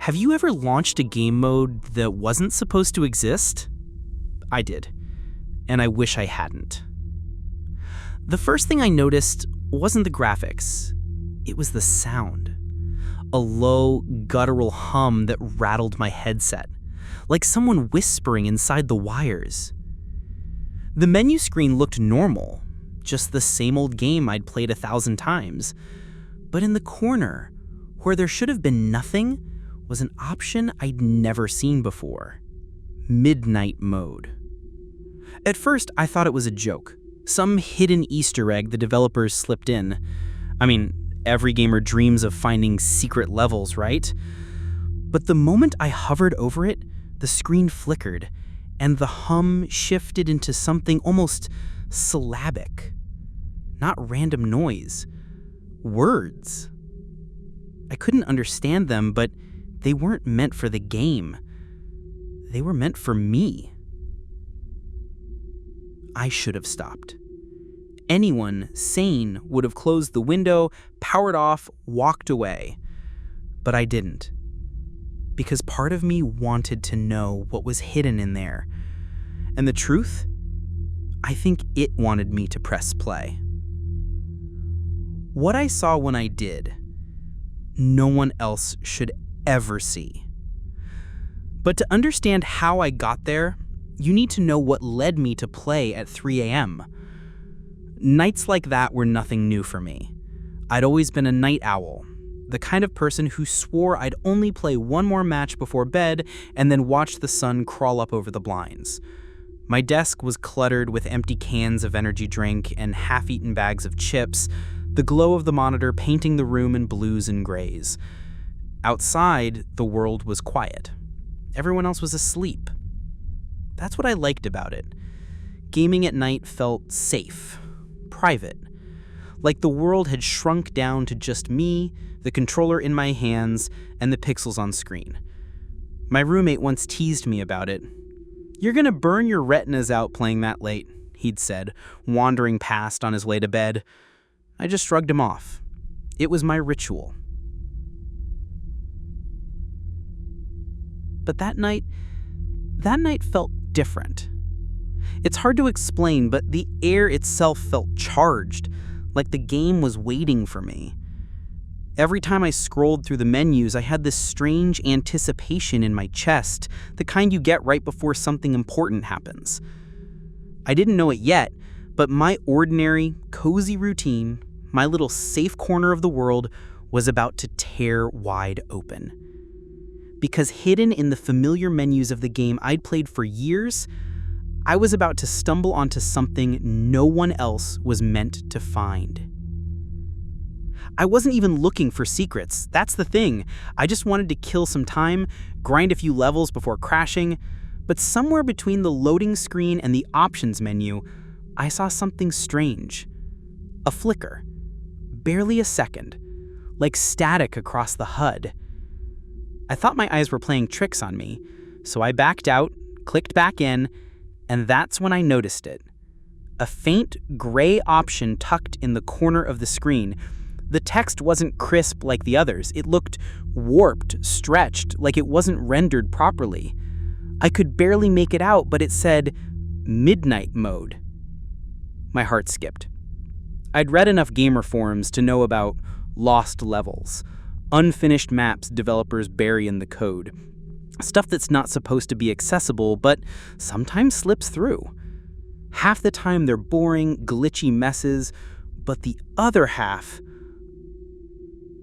Have you ever launched a game mode that wasn't supposed to exist? I did, and I wish I hadn't. The first thing I noticed wasn't the graphics, it was the sound. A low, guttural hum that rattled my headset, like someone whispering inside the wires. The menu screen looked normal, just the same old game I'd played 1,000 times. But in the corner, where there should have been nothing, was an option I'd never seen before. Midnight mode. At first, I thought it was a joke, some hidden Easter egg the developers slipped in. I mean, every gamer dreams of finding secret levels, right? But the moment I hovered over it, the screen flickered, and the hum shifted into something almost syllabic. Not random noise. Words. I couldn't understand them, but they weren't meant for the game. They were meant for me. I should have stopped. Anyone sane would have closed the window, powered off, walked away. But I didn't. Because part of me wanted to know what was hidden in there. And the truth? I think it wanted me to press play. What I saw when I did, no one else should ever see. But to understand how I got there, you need to know what led me to play at 3 a.m. Nights like that were nothing new for me. I'd always been a night owl, the kind of person who swore I'd only play one more match before bed and then watch the sun crawl up over the blinds. My desk was cluttered with empty cans of energy drink and half-eaten bags of chips, the glow of the monitor painting the room in blues and grays. Outside, the world was quiet. Everyone else was asleep. That's what I liked about it. Gaming at night felt safe, private, like the world had shrunk down to just me, the controller in my hands, and the pixels on screen. My roommate once teased me about it. "You're gonna burn your retinas out playing that late," he'd said, wandering past on his way to bed. I just shrugged him off. It was my ritual. But that night felt different. It's hard to explain, but the air itself felt charged, like the game was waiting for me. Every time I scrolled through the menus, I had this strange anticipation in my chest, the kind you get right before something important happens. I didn't know it yet, but my ordinary, cozy routine, my little safe corner of the world, was about to tear wide open. Because hidden in the familiar menus of the game I'd played for years, I was about to stumble onto something no one else was meant to find. I wasn't even looking for secrets, that's the thing. I just wanted to kill some time, grind a few levels before crashing, but somewhere between the loading screen and the options menu, I saw something strange. A flicker. Barely a second. Like static across the HUD. I thought my eyes were playing tricks on me, so I backed out, clicked back in, and that's when I noticed it. A faint gray option tucked in the corner of the screen. The text wasn't crisp like the others. It looked warped, stretched, like it wasn't rendered properly. I could barely make it out, but it said, "Midnight mode." My heart skipped. I'd read enough gamer forums to know about lost levels, unfinished maps developers bury in the code, stuff that's not supposed to be accessible, but sometimes slips through. Half the time they're boring, glitchy messes, but the other half,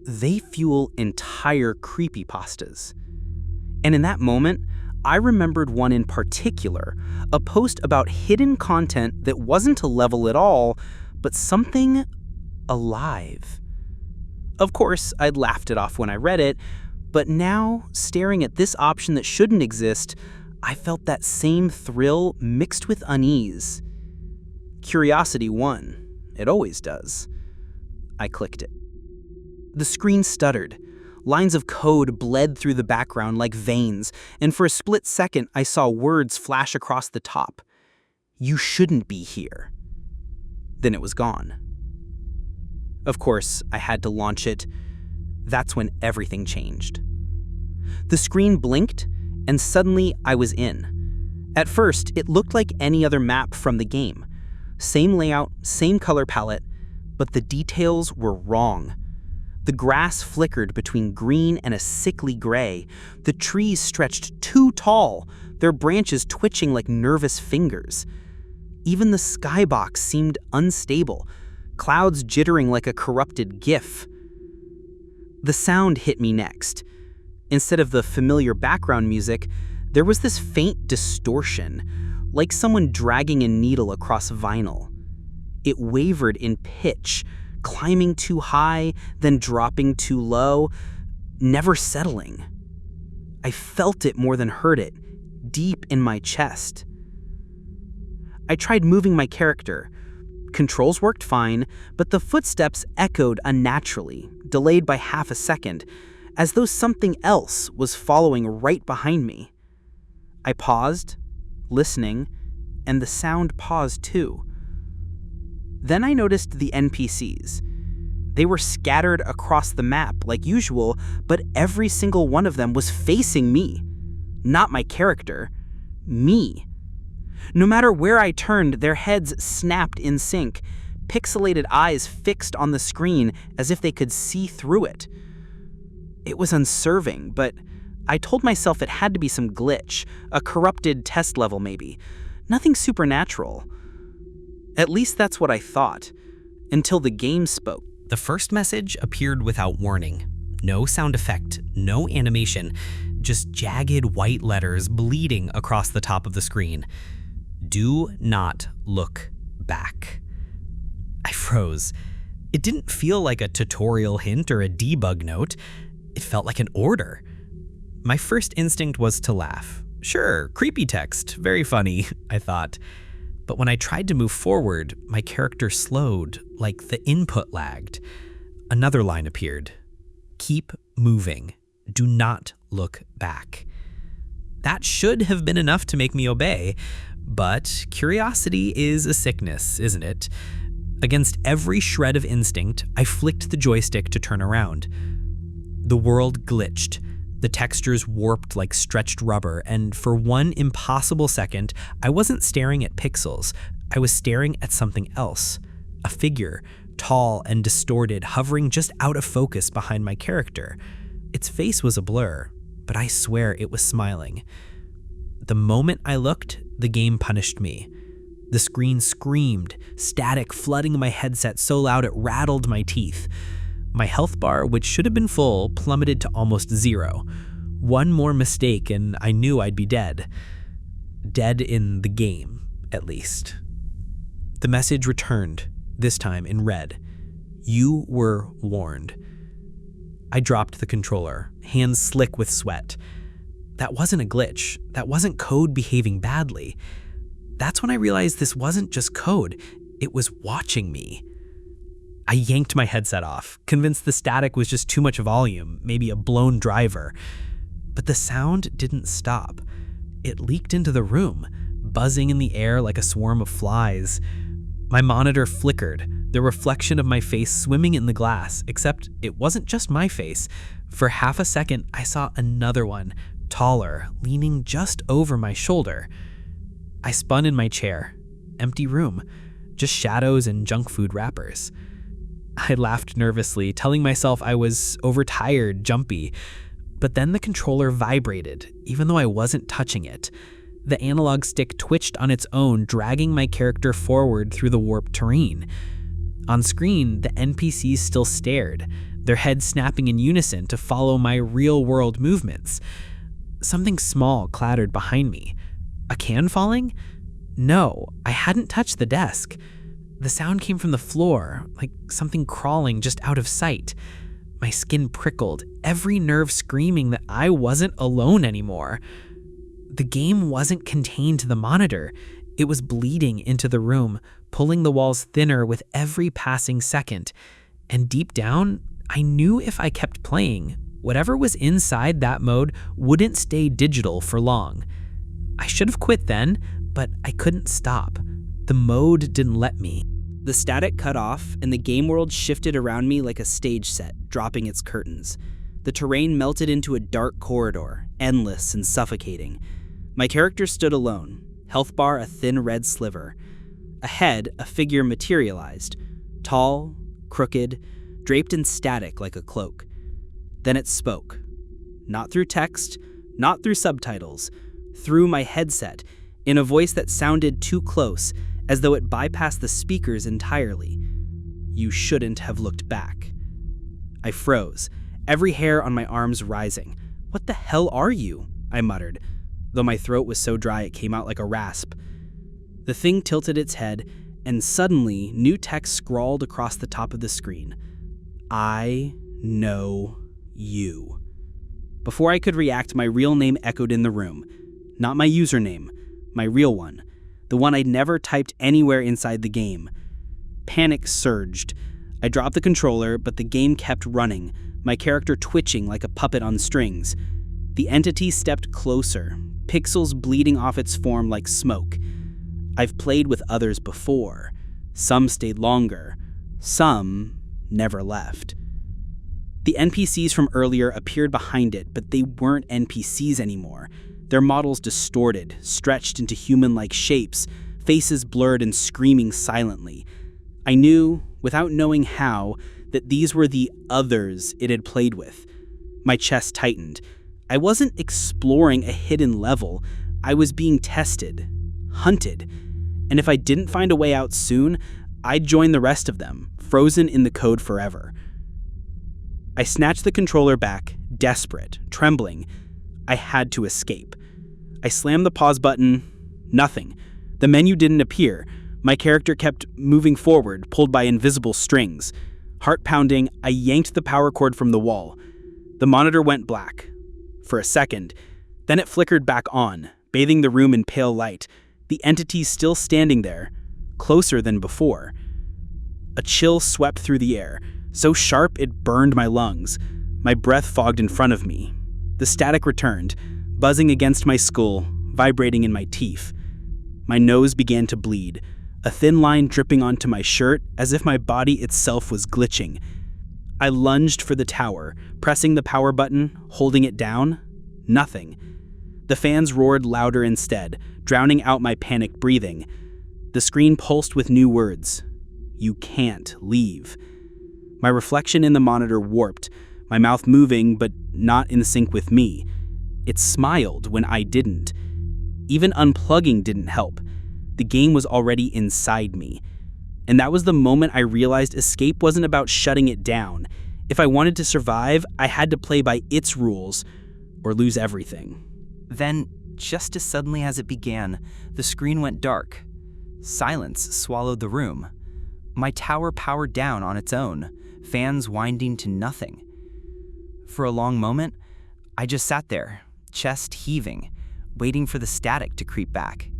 they fuel entire creepypastas. And in that moment, I remembered one in particular, a post about hidden content that wasn't a level at all, but something alive. Of course, I'd laughed it off when I read it, but now, staring at this option that shouldn't exist, I felt that same thrill mixed with unease. Curiosity won. It always does. I clicked it. The screen stuttered. Lines of code bled through the background like veins, and for a split second I saw words flash across the top. "You shouldn't be here." Then it was gone. Of course, I had to launch it. That's when everything changed. The screen blinked, and suddenly I was in. At first, it looked like any other map from the game. Same layout, same color palette, but the details were wrong. The grass flickered between green and a sickly gray. The trees stretched too tall, their branches twitching like nervous fingers. Even the skybox seemed unstable, clouds jittering like a corrupted GIF. The sound hit me next. Instead of the familiar background music, there was this faint distortion, like someone dragging a needle across vinyl. It wavered in pitch, climbing too high, then dropping too low, never settling. I felt it more than heard it, deep in my chest. I tried moving my character. Controls worked fine, but the footsteps echoed unnaturally, delayed by half a second, as though something else was following right behind me. I paused, listening, and the sound paused too. Then I noticed the NPCs. They were scattered across the map like usual, but every single one of them was facing me. Not my character, me. No matter where I turned, their heads snapped in sync, pixelated eyes fixed on the screen as if they could see through it. It was unserving, but I told myself it had to be some glitch, a corrupted test level maybe. Nothing supernatural. At least that's what I thought, until the game spoke. The first message appeared without warning. No sound effect, no animation, just jagged white letters bleeding across the top of the screen. Do not look back. I froze. It didn't feel like a tutorial hint or a debug note. It felt like an order. My first instinct was to laugh. Sure, creepy text, very funny, I thought. But when I tried to move forward, my character slowed, like the input lagged. Another line appeared. Keep moving. Do not look back. That should have been enough to make me obey, but curiosity is a sickness, isn't it? Against every shred of instinct, I flicked the joystick to turn around. The world glitched. The textures warped like stretched rubber, and for one impossible second, I wasn't staring at pixels. I was staring at something else. A figure, tall and distorted, hovering just out of focus behind my character. Its face was a blur, but I swear it was smiling. The moment I looked, the game punished me. The screen screamed, static flooding my headset so loud it rattled my teeth. My health bar, which should have been full, plummeted to almost 0. One more mistake and I knew I'd be dead. Dead in the game, at least. The message returned, this time in red. You were warned. I dropped the controller, hands slick with sweat. That wasn't a glitch. That wasn't code behaving badly. That's when I realized this wasn't just code. It was watching me. I yanked my headset off, convinced the static was just too much volume, maybe a blown driver. But the sound didn't stop. It leaked into the room, buzzing in the air like a swarm of flies. My monitor flickered, the reflection of my face swimming in the glass, except it wasn't just my face. For half a second, I saw another one, taller, leaning just over my shoulder. I spun in my chair. Empty room, just shadows and junk food wrappers. I laughed nervously, telling myself I was overtired, jumpy. But then the controller vibrated, even though I wasn't touching it. The analog stick twitched on its own, dragging my character forward through the warped terrain. On screen, the NPCs still stared, their heads snapping in unison to follow my real-world movements. Something small clattered behind me. A can falling? No, I hadn't touched the desk. The sound came from the floor, like something crawling just out of sight. My skin prickled, every nerve screaming that I wasn't alone anymore. The game wasn't contained to the monitor. It was bleeding into the room, pulling the walls thinner with every passing second. And deep down, I knew if I kept playing, whatever was inside that mode wouldn't stay digital for long. I should have quit then, but I couldn't stop. The mode didn't let me. The static cut off, and the game world shifted around me like a stage set, dropping its curtains. The The terrain melted into a dark corridor, endless and suffocating. My character stood alone, health bar a thin red sliver. Ahead, a figure materialized, tall, crooked, draped in static like a cloak. Then it spoke. Not through text, not through subtitles, through my headset, in a voice that sounded too close, as though it bypassed the speakers entirely. You shouldn't have looked back. I froze, every hair on my arms rising. What the hell are you? I muttered, though my throat was so dry it came out like a rasp. The thing tilted its head, and suddenly new text scrawled across the top of the screen. I know you. Before I could react, my real name echoed in the room. Not my username, my real one. The one I'd never typed anywhere inside the game. Panic surged. I dropped the controller, but the game kept running, my character twitching like a puppet on strings. The entity stepped closer, pixels bleeding off its form like smoke. I've played with others before. Some stayed longer. Some never left. The NPCs from earlier appeared behind it, but they weren't NPCs anymore. Their models distorted, stretched into human-like shapes, faces blurred and screaming silently. I knew, without knowing how, that these were the others it had played with. My chest tightened. I wasn't exploring a hidden level. I was being tested, hunted. And if I didn't find a way out soon, I'd join the rest of them, frozen in the code forever. I snatched the controller back, desperate, trembling. I had to escape. I slammed the pause button. Nothing. The menu didn't appear. My character kept moving forward, pulled by invisible strings. Heart pounding, I yanked the power cord from the wall. The monitor went black. For a second. Then it flickered back on, bathing the room in pale light. The entity still standing there, closer than before. A chill swept through the air, so sharp it burned my lungs. My breath fogged in front of me. The static returned, buzzing against my skull, vibrating in my teeth. My nose began to bleed, a thin line dripping onto my shirt as if my body itself was glitching. I lunged for the tower, pressing the power button, holding it down. Nothing. The fans roared louder instead, drowning out my panicked breathing. The screen pulsed with new words. You can't leave. My reflection in the monitor warped, my mouth moving but not in sync with me. It smiled when I didn't. Even unplugging didn't help. The game was already inside me. And that was the moment I realized escape wasn't about shutting it down. If I wanted to survive, I had to play by its rules or lose everything. Then, just as suddenly as it began, the screen went dark. Silence swallowed the room. My tower powered down on its own, fans winding to nothing. For a long moment, I just sat there, chest heaving, waiting for the static to creep back.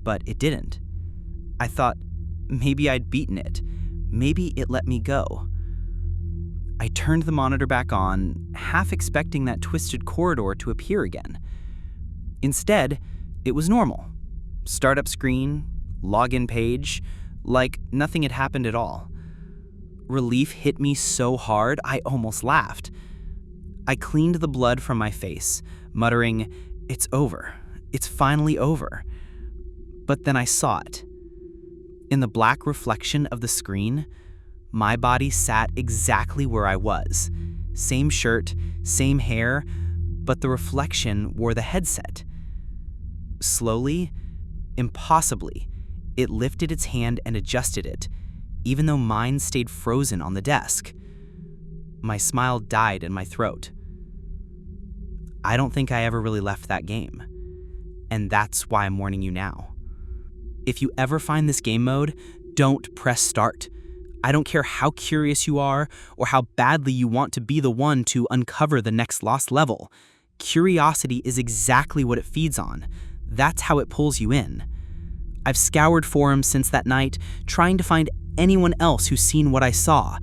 But it didn't. I thought, maybe I'd beaten it. Maybe it let me go. I turned the monitor back on, half expecting that twisted corridor to appear again. Instead, it was normal. Startup screen, login page, like nothing had happened at all. Relief hit me so hard, I almost laughed. I cleaned the blood from my face, muttering, "It's over. It's finally over." But then I saw it. In the black reflection of the screen, my body sat exactly where I was. Same shirt, same hair, but the reflection wore the headset. Slowly, impossibly, it lifted its hand and adjusted it, even though mine stayed frozen on the desk. My smile died in my throat. I don't think I ever really left that game. And that's why I'm warning you now. If you ever find this game mode, don't press start. I don't care how curious you are or how badly you want to be the one to uncover the next lost level. Curiosity is exactly what it feeds on. That's how it pulls you in. I've scoured forums since that night, trying to find anyone else who's seen what I saw.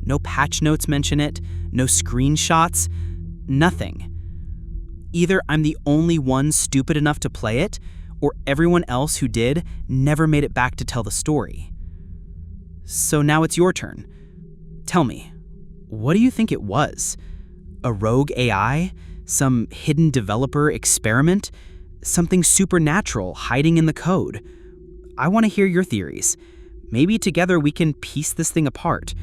No patch notes mention it, no screenshots, nothing. Either I'm the only one stupid enough to play it, or everyone else who did never made it back to tell the story. So now it's your turn. Tell me, what do you think it was? A rogue AI? Some hidden developer experiment? Something supernatural hiding in the code? I want to hear your theories. Maybe together we can piece this thing apart.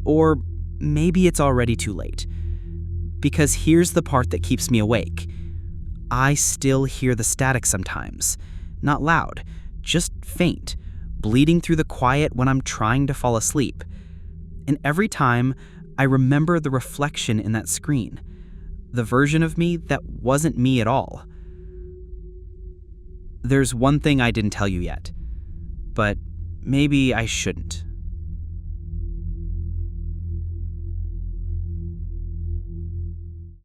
Or maybe it's already too late. Because here's the part that keeps me awake. I still hear the static sometimes. Not loud, just faint, bleeding through the quiet when I'm trying to fall asleep. And every time, I remember the reflection in that screen. The version of me that wasn't me at all. There's one thing I didn't tell you yet. But maybe I shouldn't.